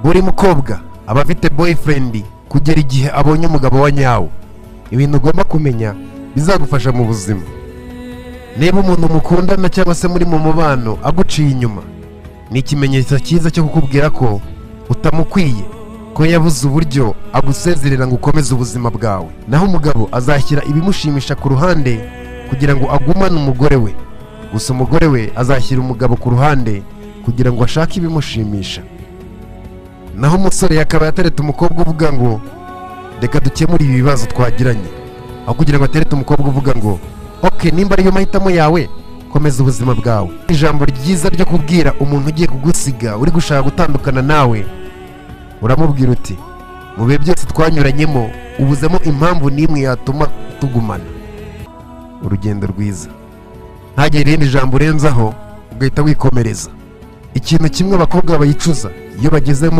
buri mukobwa aba afite boyfriend kugera igihe abonye umugabo wa nyawo. Ibintu ugomba kumenya bizagufasha mu buzima. Niba umuntu mukundana cyangwa se muri mu mubano aguciye inyuma, ni ikimenyetso cyiza cyo kukubwira ko utamukwiye, ko yabuze uburyo agusezerera ngo ukomeze ubuzima bwawe. Naho umugabo azashyira ibimushimisha ku ruhande kugira ngo agumane umugore we, gusa umugore we azashyira umugabo ku ruhande kugira ngo ashake ibimushimisha. Naho umusore yakaba yatereta umukobwa uvuga ngo reka dukemure ibi bibazo twagiranye, aho kugira ngo aterete umukobwa uvuga ngo okay, nimba ariyo mahitamo yawe, komeza ubuzima bwawe. Ijambo ryiza ryo kubwira umuntu ugiye kugusiga uri gushaka gutandukana nawe, uramubwira uti mu bihe byose twanyuranyemo ubuzemo impamvu n'imwe yatuma tugumana. Urugendo rwiza. Ntagire irindi jambo urenzaho ugahita wikomereza. Ikintu kimwe abakobwa bayicuza iyo bageze mu